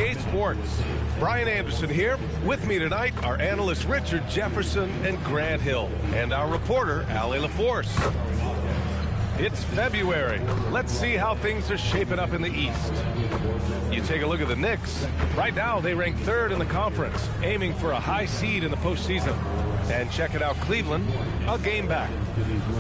2K Sports. Brian Anderson here. With me tonight are analysts Richard Jefferson and Grant Hill, and our reporter, Allie LaForce. It's February. Let's see how things are shaping up in the East. You take a look at the Knicks. Right now, they rank third in the conference, aiming for a high seed in the postseason. And check it out, Cleveland, a game back.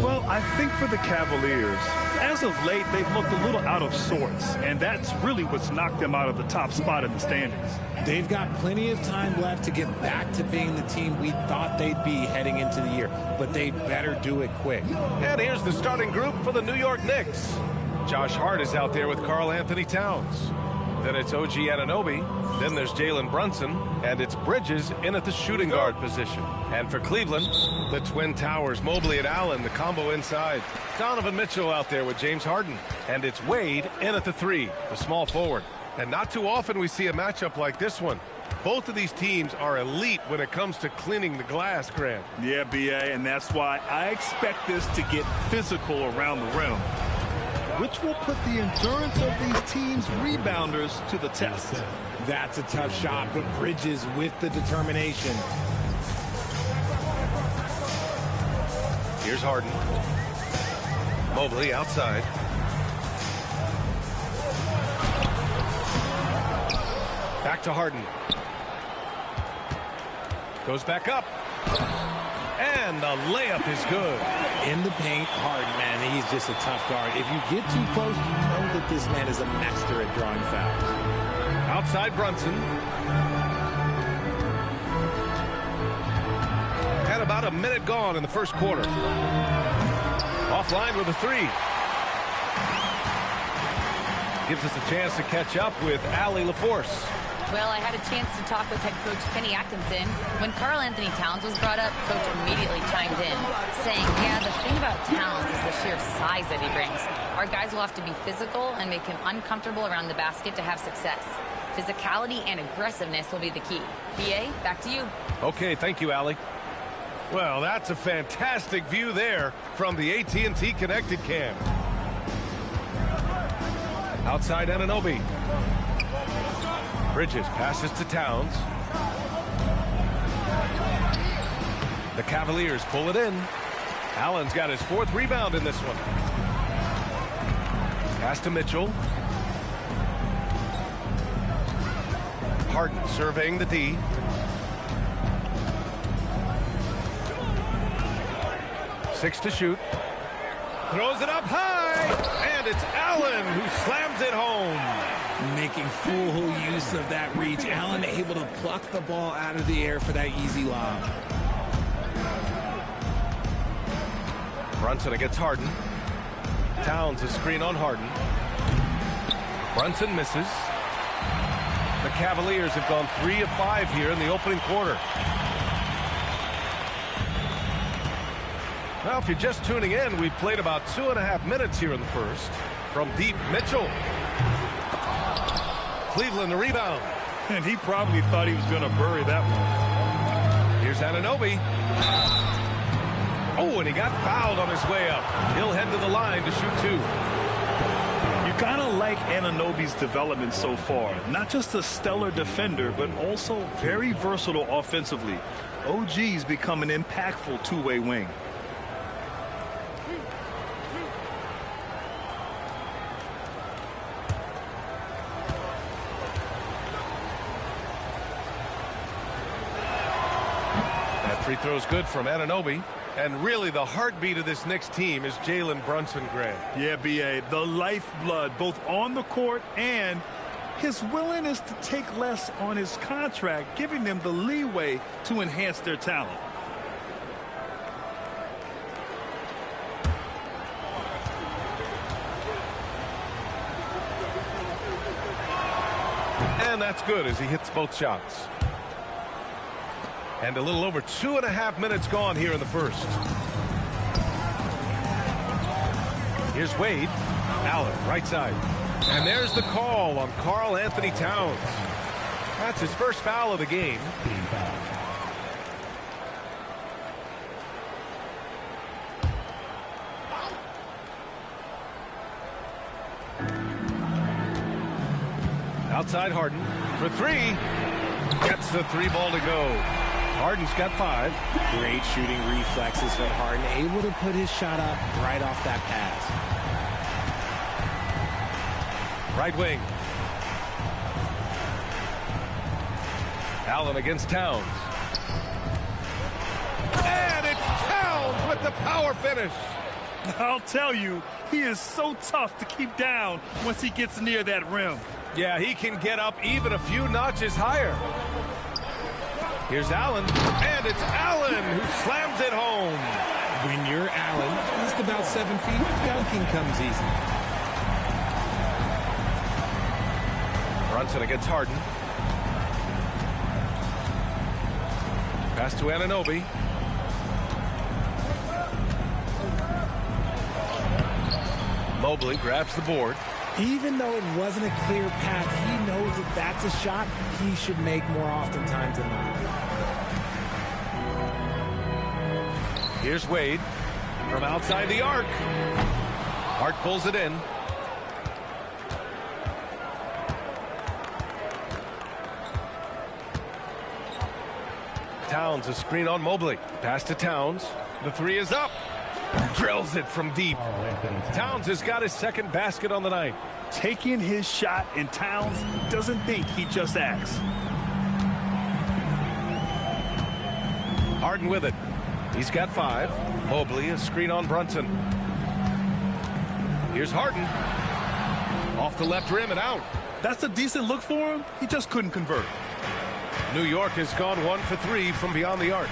Well, I think for the Cavaliers, as of late, they've looked a little out of sorts, and that's really what's knocked them out of the top spot in the standings. They've got plenty of time left to get back to being the team we thought they'd be heading into the year, but they better do it quick. And here's the starting group for the New York Knicks. Josh Hart is out there with Karl Anthony Towns. Then it's OG Anunoby. Then there's Jalen Brunson. And it's Bridges in at the shooting guard position. And for Cleveland, the Twin Towers, Mobley and Allen, the combo inside. Donovan Mitchell out there with James Harden. And it's Wade in at the 3, the small forward. And not too often we see a matchup like this one. Both of these teams are elite when it comes to cleaning the glass, Grant. Yeah, B.A., and that's why I expect this to get physical around the rim, which will put the endurance of these teams' rebounders to the test. That's a tough shot, but Bridges with the determination. Here's Harden. Mobley outside. Back to Harden. Goes back up. And the layup is good. In the paint, Harden, man, he's just a tough guard. If you get too close, you know that this man is a master at drawing fouls. Outside Brunson. And about a minute gone in the first quarter. Offline with a 3. Gives us a chance to catch up with Allie LaForce. Well, I had a chance to talk with head coach Kenny Atkinson. When Karl Anthony Towns was brought up, coach immediately chimed in, saying, yeah, the thing about Towns is the sheer size that he brings. Our guys will have to be physical and make him uncomfortable around the basket to have success. Physicality and aggressiveness will be the key. B.A., back to you. Okay, thank you, Allie. Well, that's a fantastic view there from the AT&T Connected Cam. Outside Anunoby. Bridges passes to Towns. The Cavaliers pull it in. Allen's got his 4th rebound in this one. Pass to Mitchell. Harden surveying the D. Six to shoot. Throws it up high. And it's Allen who slams it home. Making full use of that reach. Allen able to pluck the ball out of the air for that easy lob. Brunson against Harden. Towns a screen on Harden. Brunson misses. The Cavaliers have gone 3 of 5 here in the opening quarter. Well, if you're just tuning in, we've played about 2.5 minutes here in the first. From deep, Mitchell. Cleveland the rebound. And he probably thought he was going to bury that one. Here's Anunoby. Oh, and he got fouled on his way up. He'll head to the line to shoot 2. You gotta like Anunoby's development so far. Not just a stellar defender, but also very versatile offensively. OG's become an impactful two-way wing. Free throw's good from Anunoby. And really the heartbeat of this Knicks team is Jalen Brunson, Grant. Yeah, B.A., the lifeblood both on the court and his willingness to take less on his contract, giving them the leeway to enhance their talent. And that's good as he hits both shots. And a little over 2.5 minutes gone here in the first. Here's Wade. Allen, right side. And there's the call on Karl Anthony Towns. That's his first foul of the game. Outside Harden for three. Gets the three ball to go. Harden's got 5. Great shooting reflexes from Harden. Able to put his shot up right off that pass. Right wing. Allen against Towns. And it's Towns with the power finish. I'll tell you, he is so tough to keep down once he gets near that rim. Yeah, he can get up even a few notches higher. Here's Allen, and it's Allen who slams it home. When you're Allen, just about 7 feet, dunking comes easy. Brunson against Harden. Pass to Anunoby. Mobley grabs the board. Even though it wasn't a clear path, he knows that that's a shot he should make more oftentimes than not. Here's Wade from outside the arc. Hart pulls it in. Towns, a screen on Mobley. Pass to Towns. The three is up. Drills it from deep. Towns has got his second basket on the night. Taking his shot, and Towns doesn't think, he just acts. Harden with it. He's got 5. Mobley, a screen on Brunson. Here's Harden. Off the left rim and out. That's a decent look for him. He just couldn't convert. New York has gone 1 for 3 from beyond the arc.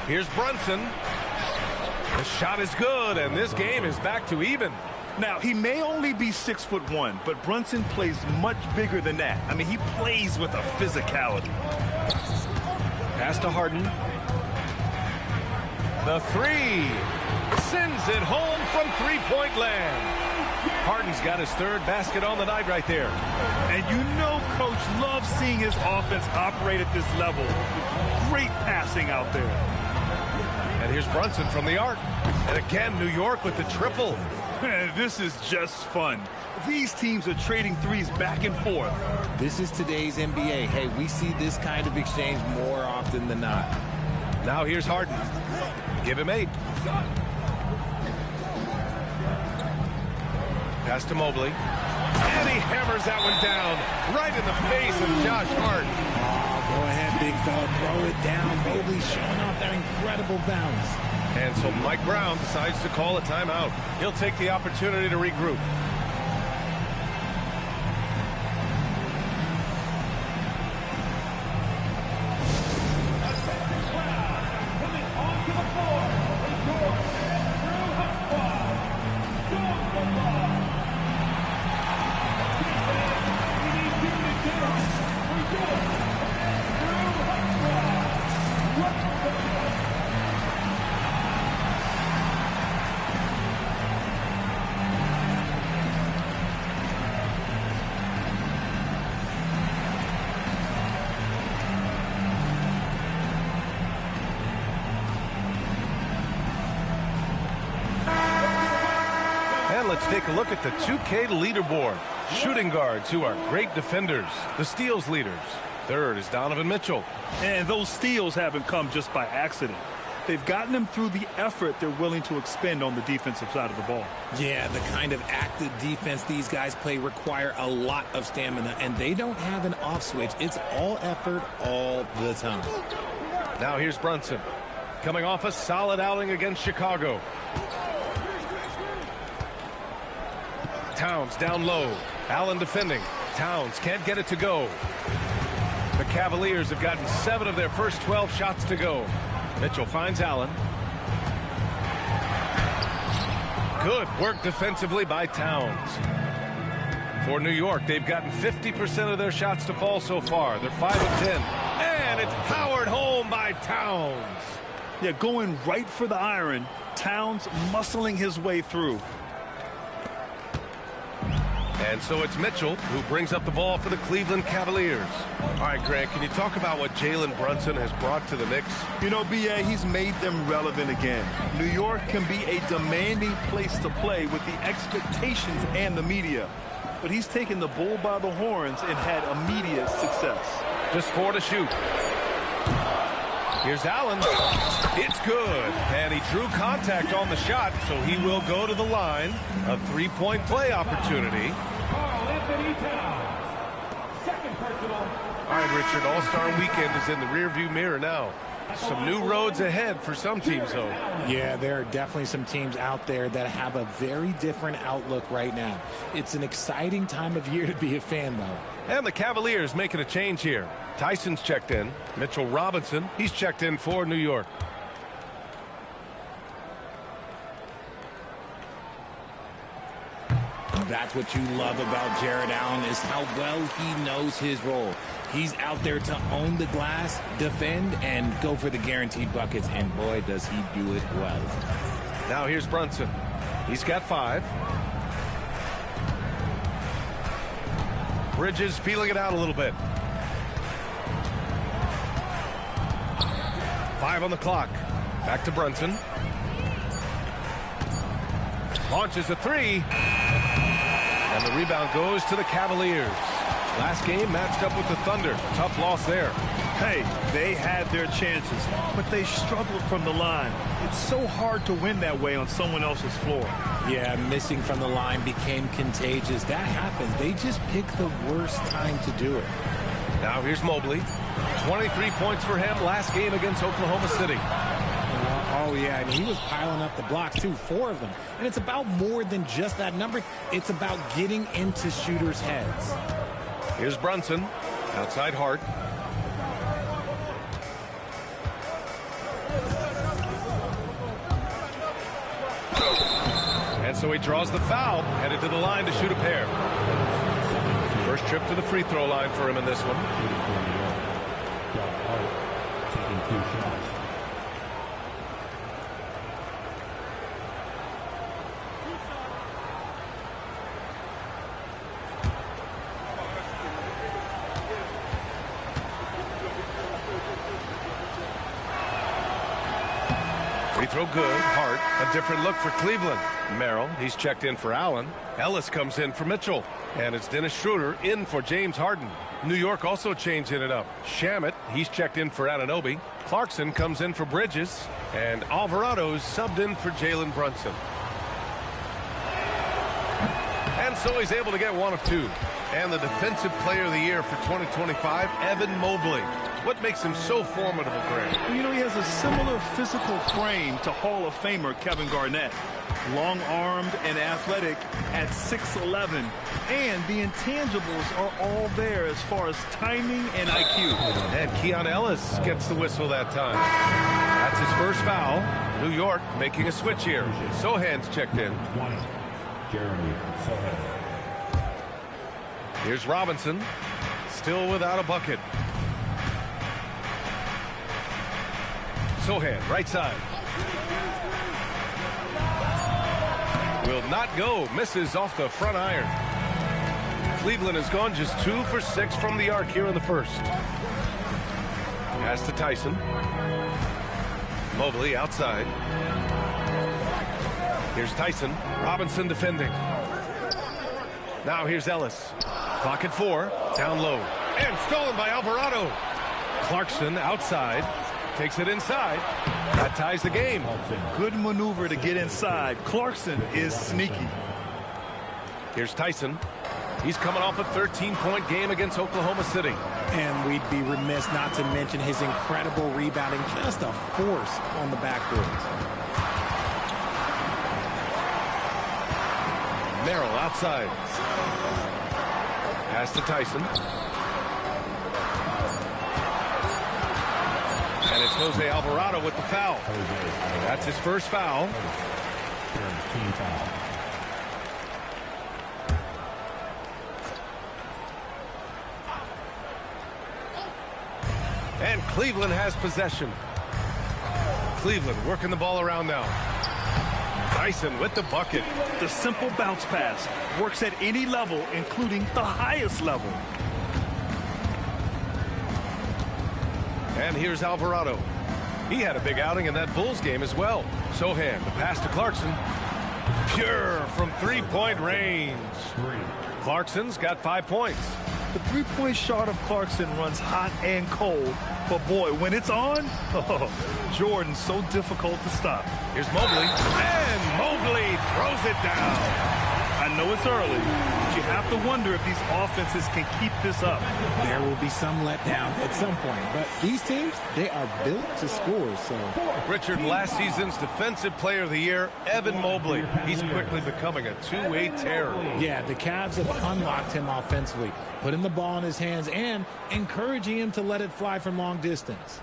Here's Brunson. The shot is good, and this game is back to even. Now, he may only be 6'1", but Brunson plays much bigger than that. I mean, he plays with a physicality. Pass to Harden. The three. Sends it home from three-point land. Harden's got his third basket on the night right there. And you know Coach loves seeing his offense operate at this level. Great passing out there. And here's Brunson from the arc. And again, New York with the triple. Man, this is just fun. These teams are trading threes back and forth. This is today's NBA. Hey, we see this kind of exchange more often than not. Now here's Harden. Give him 8. Pass to Mobley. And he hammers that one down right in the face of Josh Hart. Oh, go ahead, big fella. Throw it down. Mobley showing off that incredible bounce. And so Mike Brown decides to call a timeout. He'll take the opportunity to regroup. Let's take a look at the 2K leaderboard. Shooting guards who are great defenders. The steals leaders. Third is Donovan Mitchell. And those steals haven't come just by accident. They've gotten them through the effort they're willing to expend on the defensive side of the ball. Yeah, the kind of active defense these guys play require a lot of stamina, and they don't have an off switch. It's all effort all the time. Now here's Brunson. Coming off a solid outing against Chicago. Towns down low. Allen defending. Towns can't get it to go. The Cavaliers have gotten 7 of their first 12 shots to go. Mitchell finds Allen. Good work defensively by Towns. For New York, they've gotten 50% of their shots to fall so far. They're 5 of 10. And it's powered home by Towns. Yeah, going right for the iron. Towns muscling his way through. And so it's Mitchell who brings up the ball for the Cleveland Cavaliers. All right, Grant, can you talk about what Jalen Brunson has brought to the Knicks? You know, B.A., he's made them relevant again. New York can be a demanding place to play with the expectations and the media. But he's taken the bull by the horns and had immediate success. Just 4 to shoot. Here's Allen. It's good. And he drew contact on the shot, so he will go to the line. A 3-point play opportunity. All right, Richard, All-Star Weekend is in the rearview mirror now. Some new roads ahead for some teams, though. Yeah, there are definitely some teams out there that have a very different outlook right now. It's an exciting time of year to be a fan, though. And the Cavaliers making a change here. Tyson's checked in. Mitchell Robinson, he's checked in for New York. That's what you love about Jared Allen, is how well he knows his role. He's out there to own the glass, defend, and go for the guaranteed buckets. And boy, does he do it well. Now here's Brunson. He's got 5. Bridges feeling it out a little bit. 5 on the clock. Back to Brunson. Launches a 3. And the rebound goes to the Cavaliers. Last game matched up with the Thunder. Tough loss there. Hey, they had their chances, but they struggled from the line. It's so hard to win that way on someone else's floor. Yeah, missing from the line became contagious. That happens. They just pick the worst time to do it. Now here's Mobley. 23 points for him last game against Oklahoma City. Oh, yeah, and he was piling up the blocks, too, 4 of them. And it's about more than just that number. It's about getting into shooters' heads. Here's Brunson. Outside Hart. And so he draws the foul, headed to the line to shoot a pair. First trip to the free throw line for him in this one. Taking 2 shots. Free throw good. Hart, a different look for Cleveland. Merrill, he's checked in for Allen. Ellis comes in for Mitchell. And it's Dennis Schroeder in for James Harden. New York also changing it up. Shamet, he's checked in for Anunoby. Clarkson comes in for Bridges. And Alvarado's subbed in for Jalen Brunson. And so he's able to get 1 of 2. And the Defensive Player of the Year for 2025, Evan Mobley. What makes him so formidable, Grant? Well, you know, he has a similar physical frame to Hall of Famer Kevin Garnett. Long-armed and athletic at 6'11". And the intangibles are all there as far as timing and IQ. And Keon Ellis gets the whistle that time. That's his first foul. New York making a switch here. Sohan's checked in. 20. Jeremy Sohan. Here's Robinson. Still without a bucket. Sohan, right side. Will not go. Misses off the front iron. Cleveland has gone just 2 for 6 from the arc here in the first. Pass to Tyson. Mobley outside. Here's Tyson. Robinson defending. Now here's Ellis. Clock at 4. Down low. And stolen by Alvarado. Clarkson outside. Takes it inside. That ties the game. Good maneuver to get inside. Clarkson is sneaky. Here's Tyson. He's coming off a 13-point game against Oklahoma City. And we'd be remiss not to mention his incredible rebounding. Just a force on the backboards. Merrill outside. Pass to Tyson. And it's Jose Alvarado with the foul. That's his first foul. Team foul. And Cleveland has possession. Cleveland working the ball around now. Tyson with the bucket. The simple bounce pass works at any level, including the highest level. And here's Alvarado. He had a big outing in that Bulls game as well. Sohan, the pass to Clarkson. Pure from three-point range. Clarkson's got 5 points. The three-point shot of Clarkson runs hot and cold, but boy, when it's on, Jordan's so difficult to stop. Here's Mobley, and Mobley throws it down. I know it's early, but you have to wonder if these offenses can keep this up. There will be some letdown at some point, but these teams, they are built to score. So, Richard, last season's Defensive Player of the Year, Evan Mobley. He's quickly becoming a two-way terror. yeah, the Cavs have unlocked him offensively, putting the ball in his hands and encouraging him to let it fly from long distance.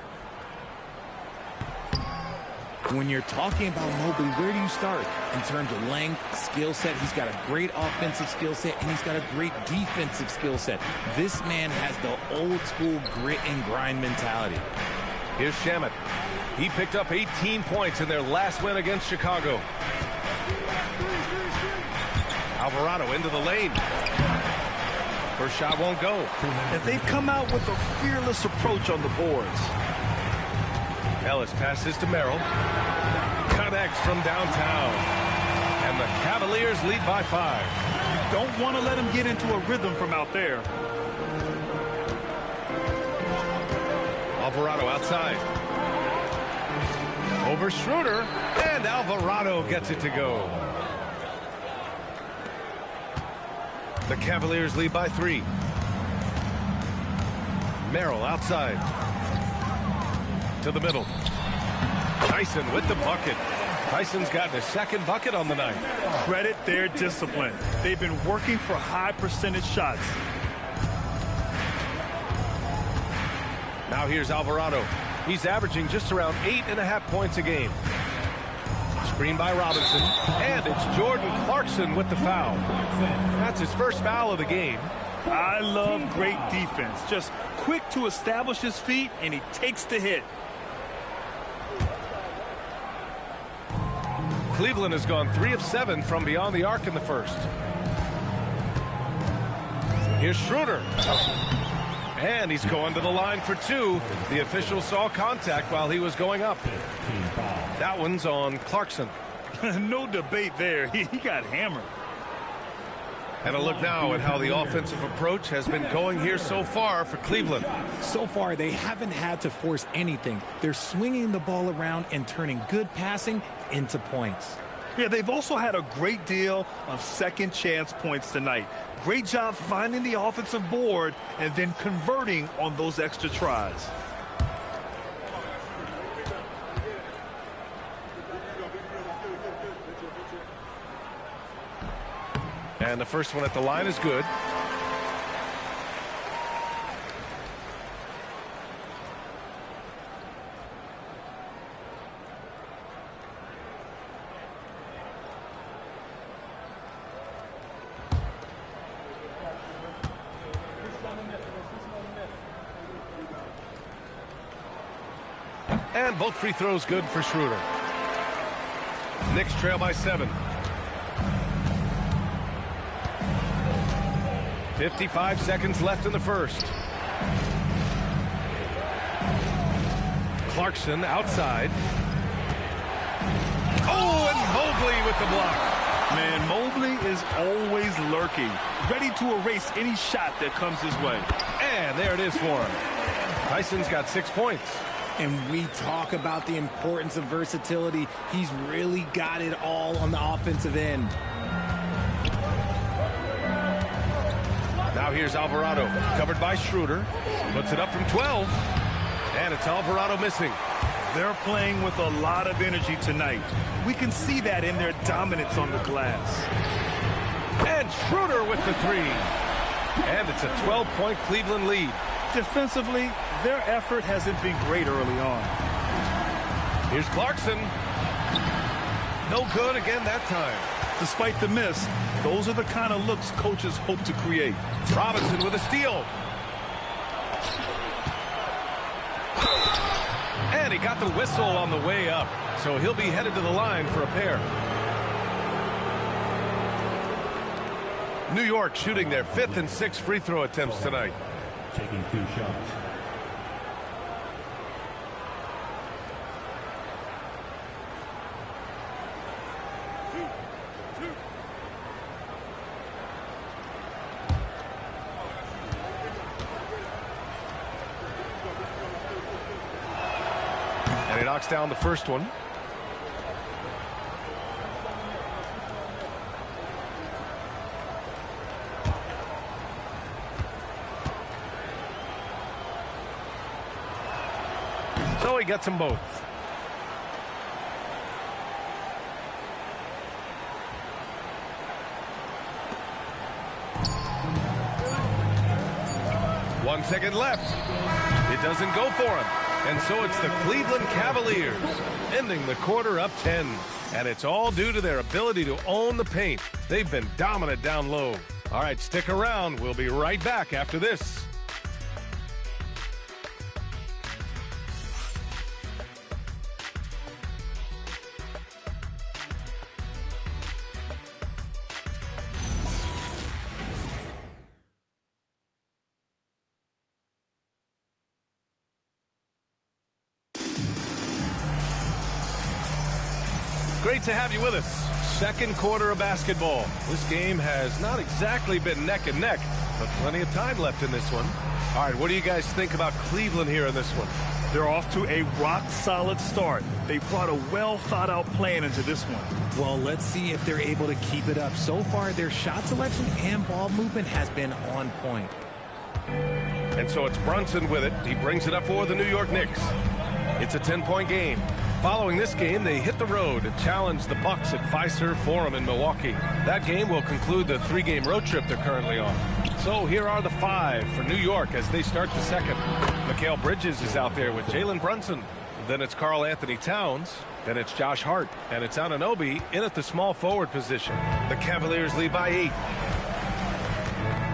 When you're talking about Mobley, where do you start? In terms of length, skill set, he's got a great offensive skill set, and he's got a great defensive skill set. This man has the old-school grit and grind mentality. Here's Shamet. He picked up 18 points in their last win against Chicago. Alvarado into the lane. First shot won't go. And they've come out with a fearless approach on the boards. Ellis passes to Merrill. Connects from downtown. And the Cavaliers lead by 5. You don't want to let him get into a rhythm from out there. Alvarado outside. Over Schroeder. And Alvarado gets it to go. The Cavaliers lead by 3. Merrill outside. To the middle. Tyson with the bucket. Tyson's gotten his second bucket on the night. Credit their discipline. They've been working for high percentage shots. Now here's Alvarado. He's averaging just around 8.5 points a game. Screen by Robinson. And it's Jordan Clarkson with the foul. That's his first foul of the game. I love great defense. Just quick to establish his feet, and he takes the hit. Cleveland has gone 3 of 7 from beyond the arc in the first. Here's Schroeder. And he's going to the line for 2. The official saw contact while he was going up. That one's on Clarkson. No debate there. He got hammered. And a look now at how the offensive approach has been going here so far for Cleveland. So far, they haven't had to force anything. They're swinging the ball around and turning good passing into points. Yeah, they've also had a great deal of second chance points tonight. Great job finding the offensive board and then converting on those extra tries. And the first one at the line is good. And both free throws good for Schroeder. Knicks trail by 7. 55 seconds left in the first. Clarkson outside. Oh, and Mobley with the block. Man, Mobley is always lurking, ready to erase any shot that comes his way. And there it is for him. Tyson's got 6 points. And we talk about the importance of versatility. He's really got it all on the offensive end. Now here's Alvarado, covered by Schroeder. Puts it up from 12. And it's Alvarado missing. They're playing with a lot of energy tonight. We can see that in their dominance on the glass. And Schroeder with the 3. And it's a 12-point Cleveland lead. Defensively, their effort hasn't been great early on. Here's Clarkson. No good again that time. Despite the miss, those are the kind of looks coaches hope to create. Robinson with a steal. And he got the whistle on the way up, so he'll be headed to the line for a pair. New York shooting their 5th and 6th free throw attempts tonight. Taking 2 shots. And he knocks down the first one. So he gets them both. One second left. It doesn't go for him. And so it's the Cleveland Cavaliers ending the quarter up 10. And it's all due to their ability to own the paint. They've been dominant down low. All right, stick around. We'll be right back after this. Great to have you with us. Second quarter of basketball. This game has not exactly been neck and neck, but plenty of time left in this one. All right, what do you guys think about Cleveland here in this one? They're off to a rock-solid start. They brought a well-thought-out plan into this one. Well, let's see if they're able to keep it up. So far, their shot selection and ball movement has been on point. And so it's Brunson with it. He brings it up for the New York Knicks. It's a 10-point game. Following this game, they hit the road to challenge the Bucks at Fiserv Forum in Milwaukee. That game will conclude the 3-game road trip they're currently on. So here are the 5 for New York as they start the second. Mikal Bridges is out there with Jalen Brunson. Then it's Karl Anthony Towns. Then it's Josh Hart. And it's Anunoby in at the small forward position. The Cavaliers lead by 8.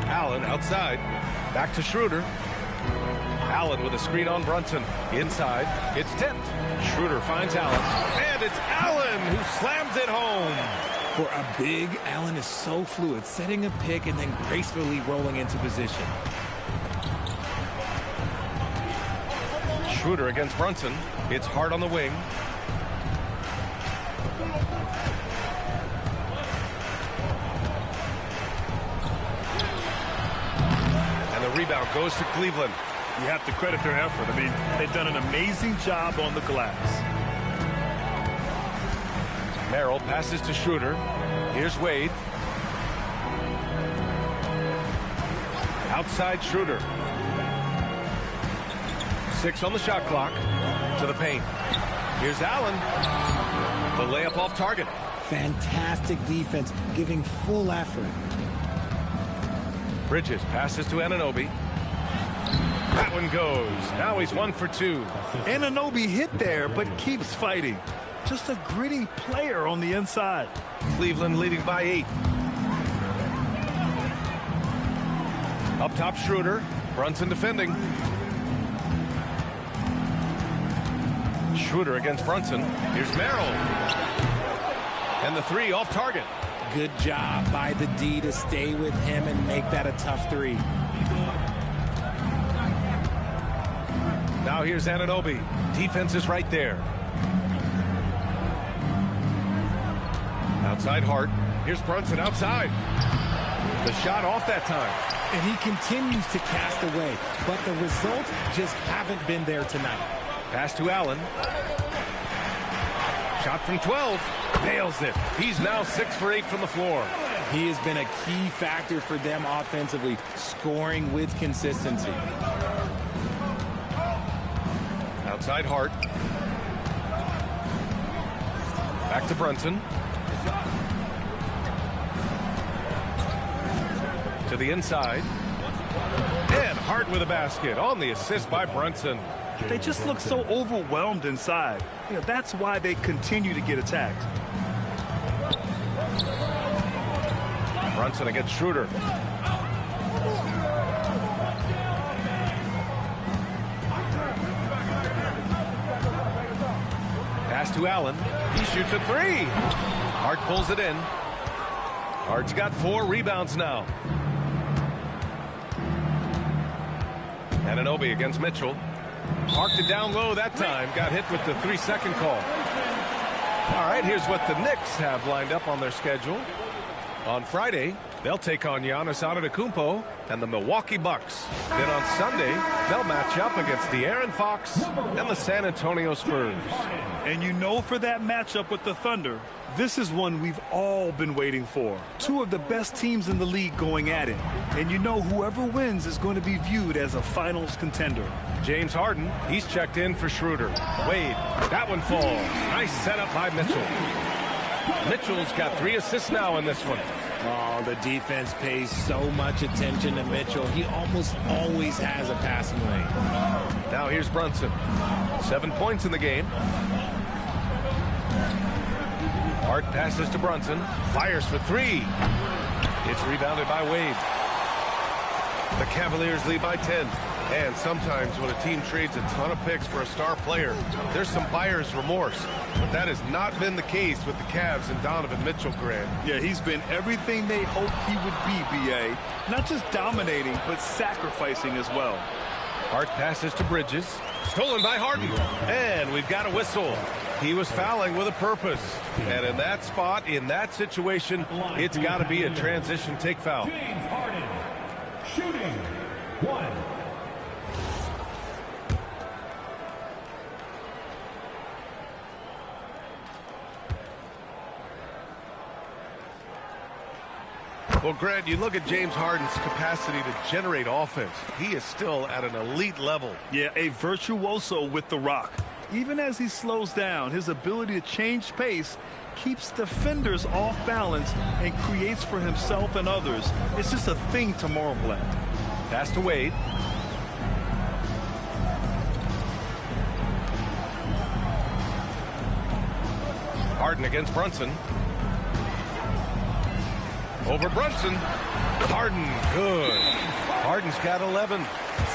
Allen outside. Back to Schroeder. Allen with a screen on Brunson. Inside, it's tipped. Schroeder finds Allen. And it's Allen who slams it home. For a big, Allen is so fluid, setting a pick and then gracefully rolling into position. Schroeder against Brunson. It's Hart on the wing. And the rebound goes to Cleveland. You have to credit their effort. I mean, they've done an amazing job on the glass. Merrill passes to Schroeder. Here's Wade. Outside Schroeder. 6 on the shot clock. To the paint. Here's Allen. The layup off target. Fantastic defense, giving full effort. Bridges passes to Anunoby. That one goes. Now he's 1 for 2. Anunoby hit there, but keeps fighting. Just a gritty player on the inside. Cleveland leading by 8. Up top, Schroeder. Brunson defending. Schroeder against Brunson. Here's Merrill. And the 3 off target. Good job by the D to stay with him and make that a tough 3. Now here's Anunoby. Defense is right there. Outside Hart. Here's Brunson outside. The shot off that time. And he continues to cast away, but the results just haven't been there tonight. Pass to Allen. Shot from 12. Nails it. He's now 6 for 8 from the floor. He has been a key factor for them offensively, scoring with consistency. Outside Hart. Back to Brunson. To the inside. And Hart with a basket on the assist by Brunson. They just look so overwhelmed inside. You know, that's why they continue to get attacked. Brunson against Schroeder. Pass to Allen. He shoots a 3. Hart pulls it in. Hart's got 4 rebounds now. Anunoby against Mitchell. Parked it down low that time. Got hit with the 3-second call. All right, here's what the Knicks have lined up on their schedule. On Friday, they'll take on Giannis Antetokounmpo and the Milwaukee Bucks. Then on Sunday, they'll match up against De'Aaron Fox and the San Antonio Spurs. And you know, for that matchup with the Thunder, this is one we've all been waiting for. 2 of the best teams in the league going at it. And you know, whoever wins is going to be viewed as a finals contender. James Harden, he's checked in for Schroeder. Wade, that one falls. Nice setup by Mitchell. Mitchell's got 3 assists now in this one. Oh, the defense pays so much attention to Mitchell. He almost always has a passing lane. Now here's Brunson. 7 points in the game. Hart passes to Brunson. Fires for 3. It's rebounded by Wade. The Cavaliers lead by 10. And sometimes when a team trades a ton of picks for a star player, there's some buyer's remorse. But that has not been the case with the Cavs and Donovan Mitchell, Grant. Yeah, he's been everything they hoped he would be, B.A. Not just dominating, but sacrificing as well. Hart passes to Bridges. Stolen by Harden. And we've got a whistle. He was fouling with a purpose. And in that spot, in that situation, it's got to be a transition take foul. James Harden, shooting 1. Well, Grant, you look at James Harden's capacity to generate offense. He is still at an elite level. Yeah, a virtuoso with the rock. Even as he slows down, his ability to change pace keeps defenders off balance and creates for himself and others. It's just a thing to marvel at. Pass to Wade. Harden against Brunson. Over Brunson. Harden, good. Harden's got 11.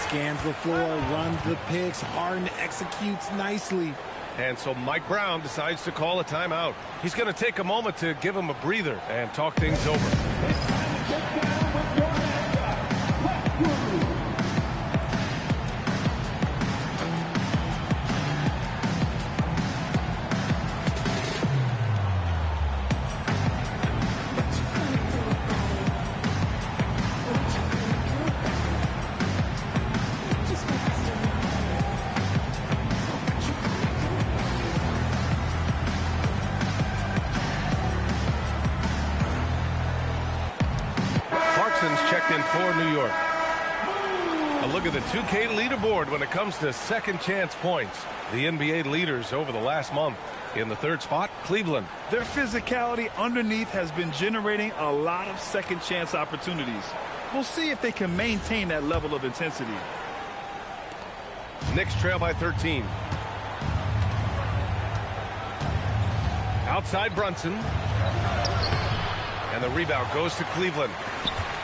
Scans the floor, runs the picks. Harden executes nicely. And so Mike Brown decides to call a timeout. He's going to take a moment to give him a breather and talk things over. Checked in for New York. A look at the 2K leaderboard when it comes to second chance points. The NBA leaders over the last month. In the 3rd spot, Cleveland. Their physicality underneath has been generating a lot of second chance opportunities. We'll see if they can maintain that level of intensity. Knicks trail by 13. Outside Brunson. And the rebound goes to Cleveland.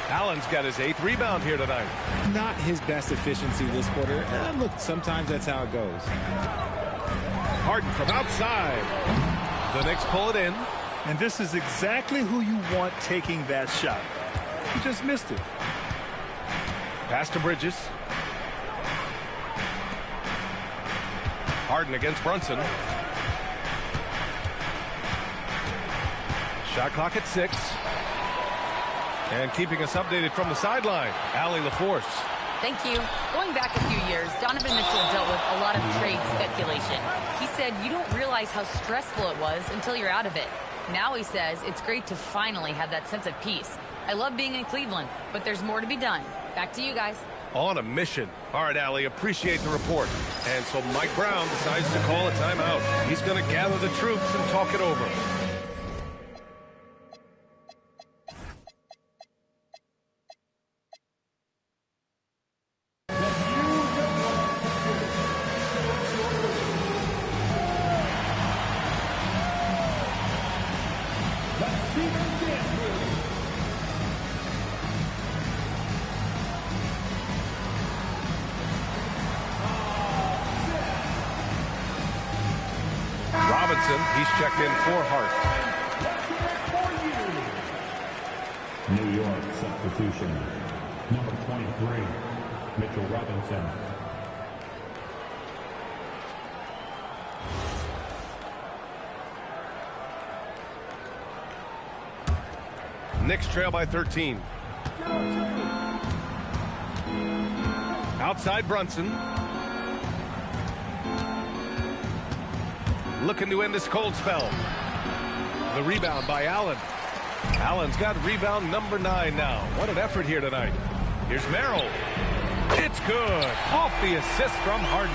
Allen's got his 8th rebound here tonight. Not his best efficiency this quarter. Look, sometimes that's how it goes. Harden from outside. The Knicks pull it in. And this is exactly who you want taking that shot. He just missed it. Pass to Bridges. Harden against Brunson. Shot clock at 6. And keeping us updated from the sideline, Allie LaForce. Thank you. Going back a few years, Donovan Mitchell dealt with a lot of trade speculation. He said you don't realize how stressful it was until you're out of it. Now he says it's great to finally have that sense of peace. I love being in Cleveland, but there's more to be done. Back to you guys. On a mission. All right, Allie, appreciate the report. And so Mike Brown decides to call a timeout. He's going to gather the troops and talk it over. Robinson, he's checked in for Hart. substitution. Number 23, Mitchell Robinson. Knicks trail by 13. Outside Brunson. Looking to end this cold spell. The rebound by Allen. Allen's got rebound number 9 now. What an effort here tonight. Here's Merrill. It's good. Off the assist from Harden.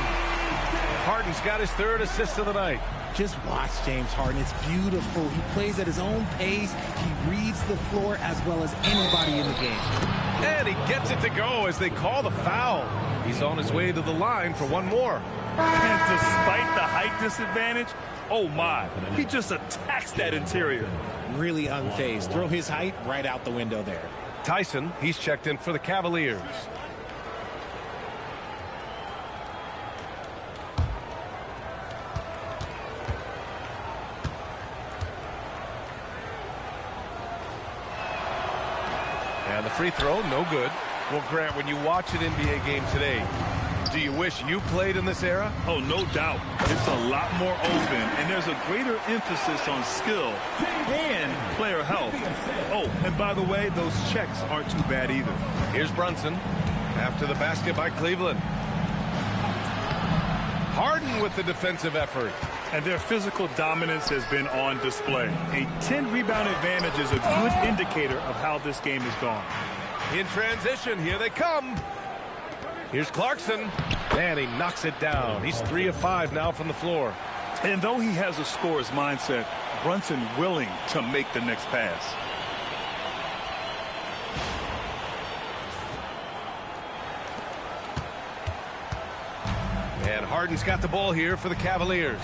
Harden's got his 3rd assist of the night. Just watch James Harden. It's beautiful. He plays at his own pace. He reads the floor as well as anybody in the game. And he gets it to go as they call the foul. He's on his way to the line for one more. And despite the height disadvantage, oh my, he just attacks that interior. Really unfazed. Throw his height right out the window there. Tyson, he's checked in for the Cavaliers. And the free throw, no good. Well, Grant, when you watch an NBA game today, do you wish you played in this era? Oh, no doubt. It's a lot more open, and there's a greater emphasis on skill and player health. Oh, and by the way, those checks aren't too bad either. Here's Brunson after the basket by Cleveland. Harden with the defensive effort. And their physical dominance has been on display. A 10-rebound advantage is a good indicator of how this game has gone. In transition, here they come. Here's Clarkson, and he knocks it down. He's 3 of 5 now from the floor. And though he has a scorer's mindset, Brunson willing to make the next pass. And Harden's got the ball here for the Cavaliers.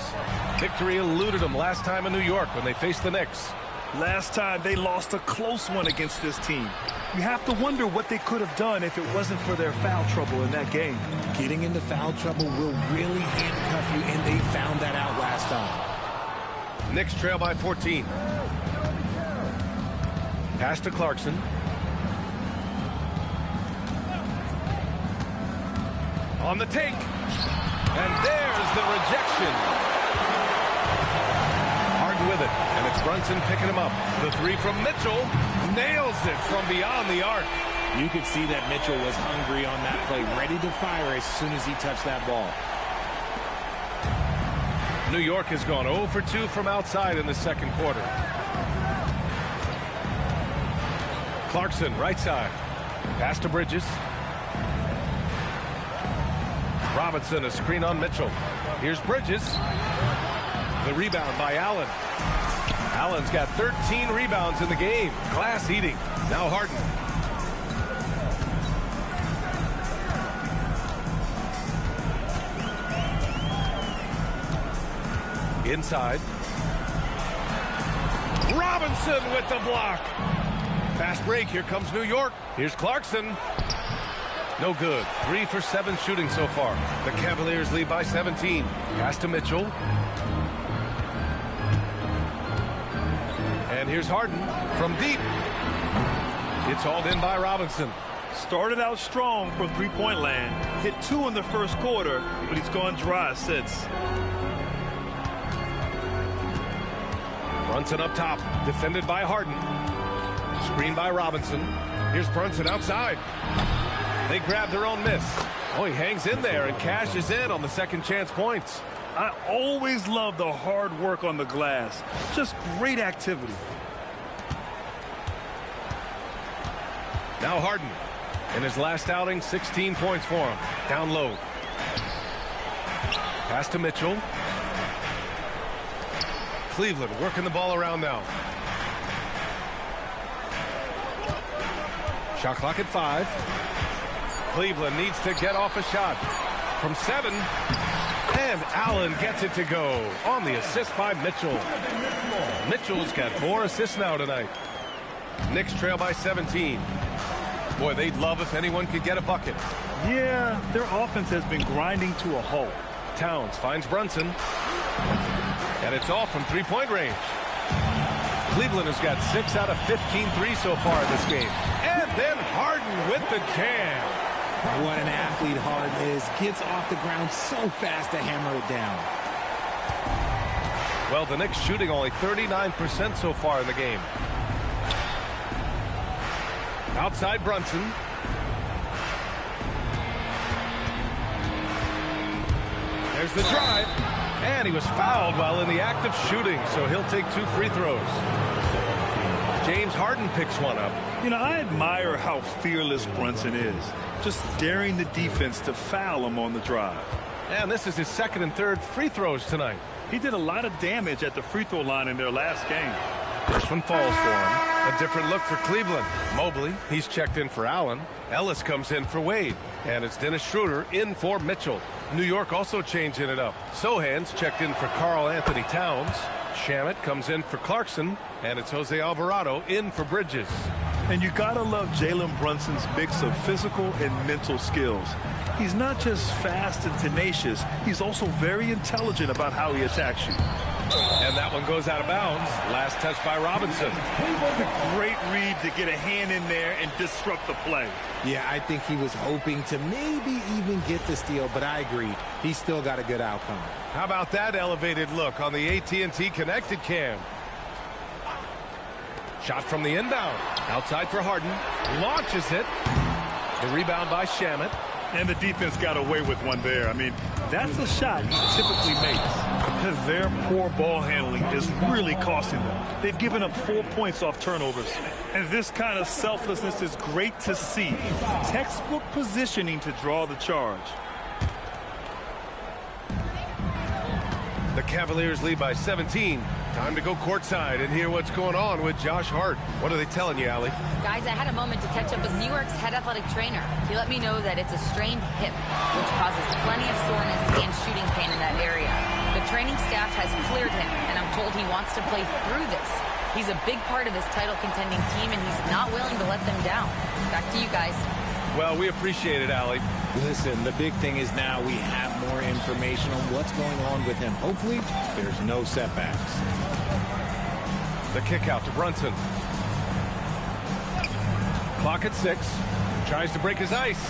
Victory eluded them last time in New York when they faced the Knicks. Last time they lost a close one against this team. You have to wonder what they could have done if it wasn't for their foul trouble in that game. Getting into foul trouble will really handcuff you, and they found that out last time. Knicks trail by 14. Pass to Clarkson. On the take. And there's the rejection. Harden with it. And it's Brunson picking him up. The 3 from Mitchell. Nails it from beyond the arc. You could see that Mitchell was hungry on that play, ready to fire as soon as he touched that ball. New York has gone 0 for 2 from outside in the second quarter. Clarkson, right side. Pass to Bridges. Robinson, a screen on Mitchell. Here's Bridges. The rebound by Allen. Allen's got 13 rebounds in the game. Glass eating. Now Harden. Inside. Robinson with the block. Fast break. Here comes New York. Here's Clarkson. No good. 3 for 7 shooting so far. The Cavaliers lead by 17. Pass to Mitchell. And here's Harden from deep. It's hauled in by Robinson. Started out strong from three-point land. Hit 2 in the first quarter, but he's gone dry since. Brunson up top. Defended by Harden. Screen by Robinson. Here's Brunson outside. They grab their own miss. Oh, he hangs in there and cashes in on the second chance points. I always love the hard work on the glass. Just great activity. Now Harden. In his last outing, 16 points for him. Down low. Pass to Mitchell. Cleveland working the ball around now. Shot clock at 5. Cleveland needs to get off a shot from 7. And Allen gets it to go on the assist by Mitchell. Mitchell's got 4 assists now tonight. Knicks trail by 17. Boy, they'd love if anyone could get a bucket. Yeah, their offense has been grinding to a halt. Towns finds Brunson. And it's all from three-point range. Cleveland has got 6 out of 15 threes so far in this game. And Then Harden with the jam. What an athlete Harden is. Gets off the ground so fast to hammer it down. Well, the Knicks shooting only 39% so far in the game. Outside Brunson. There's the drive. And he was fouled while in the act of shooting, so he'll take 2 free throws. James Harden picks one up. You know, I admire how fearless Brunson is. Just daring the defense to foul him on the drive. And this is his 2nd and 3rd free throws tonight. He did a lot of damage at the free throw line in their last game. First one falls for him. A different look for Cleveland. Mobley, he's checked in for Allen. Ellis comes in for Wade. And it's Dennis Schroeder in for Mitchell. New York also changing it up. Sohan's checked in for Karl Anthony Towns. Shamet comes in for Clarkson. And it's Jose Alvarado in for Bridges. And you gotta love Jalen Brunson's mix of physical and mental skills. He's not just fast and tenacious, he's also very intelligent about how he attacks you. And that one goes out of bounds. Last touch by Robinson. A great read to get a hand in there and disrupt the play. Yeah, I think he was hoping to maybe even get the steal, but I agree. He's still got a good outcome. How about that elevated look on the AT&T connected cam? Shot from the inbound. Outside for Harden. Launches it. The rebound by Shamet. And the defense got away with one there. I mean, that's a shot he typically makes. Their poor ball handling is really costing them. They've given up 4 points off turnovers. And this kind of selflessness is great to see. Textbook positioning to draw the charge. The Cavaliers lead by 17. Time to go courtside and hear what's going on with Josh Hart. What are they telling you, Allie? Guys, I had a moment to catch up with New York's head athletic trainer. He let me know that it's a strained hip, which causes plenty of soreness and shooting pain in that area. The training staff has cleared him, and I'm told he wants to play through this. He's a big part of this title-contending team, and he's not willing to let them down. Back to you guys. Well, we appreciate it, Allie. Listen, the big thing is now we have more information on what's going on with him. Hopefully, there's no setbacks. The kick out to Brunson. Clock at 6. Tries to break his ice.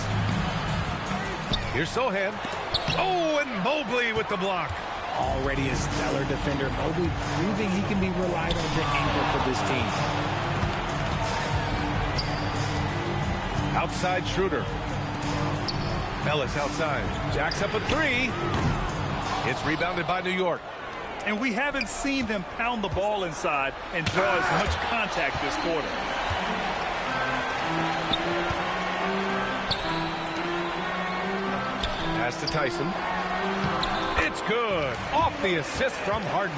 Here's Sohan. Oh, and Mobley with the block. Already a stellar defender, Mobley proving he can be relied on to anchor for this team. Outside Schroeder. Ellis outside. Jacks up a 3. It's rebounded by New York. And we haven't seen them pound the ball inside and draw as much contact this quarter. Pass to Tyson. It's good. Off the assist from Harden.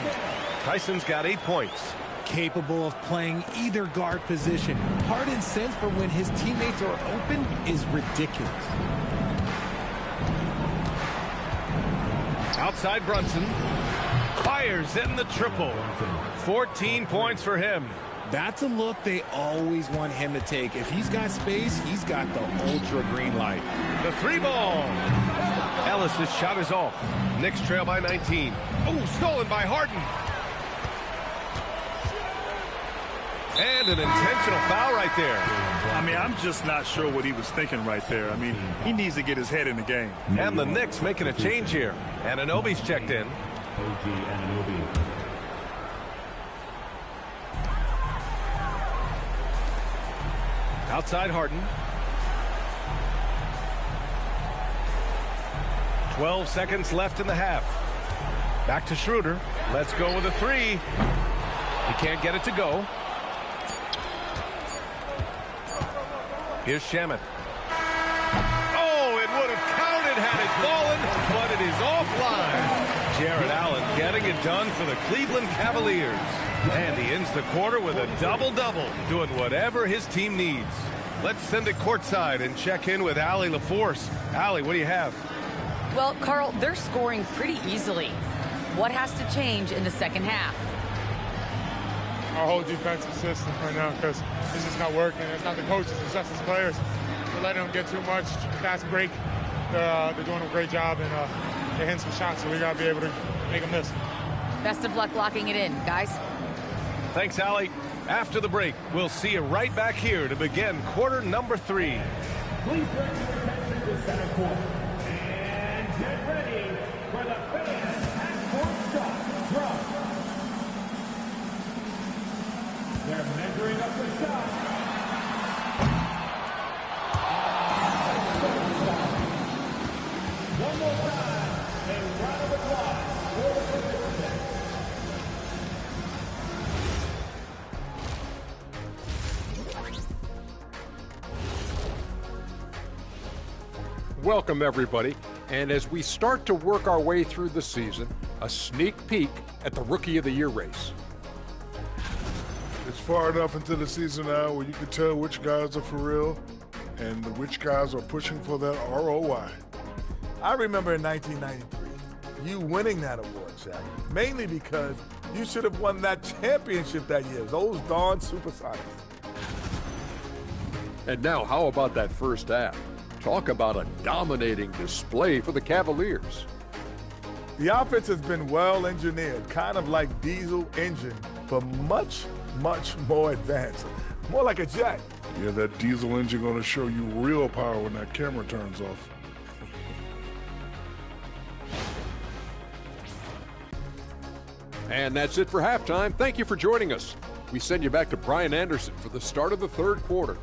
Tyson's got 8 points. Capable of playing either guard position. Harden's sense for when his teammates are open is ridiculous. Outside Brunson. Fires in the triple. 14 points for him. That's a look they always want him to take. If he's got space, he's got the ultra green light. The 3 ball. Ellis's shot is off. Knicks trail by 19. Oh, stolen by Harden. And an intentional foul right there. I mean, I'm just not sure what he was thinking right there. I mean, he needs to get his head in the game. And the Knicks making a change here. Anunoby's checked in. OG Anunoby. Outside Harden. 12 seconds left in the half. Back to Schroeder. Let's go with a 3. He can't get it to go. Here's Shamet. Oh, it would have counted had it fallen, but it is offline. Jared Allen getting it done for the Cleveland Cavaliers. And he ends the quarter with a double-double, doing whatever his team needs. Let's send it courtside and check in with Allie LaForce. Allie, what do you have? Well, Carl, they're scoring pretty easily. What has to change in the second half? Our whole defensive system right now, because it's just not working. It's not the coaches, it's just the players. We're letting them get too much fast break. They're doing a great job, and they're hitting some shots, so we got to be able to make them miss. Best of luck locking it in, guys. Thanks, Allie. After the break, we'll see you right back here to begin quarter number 3. Please direct your attention to center court. And get ready for the fan half-court shot drop. They're measuring up the shot. One more time, a round of applause for the participants. Welcome, everybody. And as we start to work our way through the season, a sneak peek at the Rookie of the Year race. It's far enough into the season now where you can tell which guys are for real and which guys are pushing for that ROI. I remember in 1993, you winning that award, Shaq, mainly because you should have won that championship that year, those darn Supersonics. And now, how about that first half? Talk about a dominating display for the Cavaliers. The offense has been well engineered, kind of like diesel engine, but much, much more advanced. More like a jet. Yeah, that diesel engine going to show you real power when that camera turns off. And that's it for halftime. Thank you for joining us. We send you back to Brian Anderson for the start of the third quarter.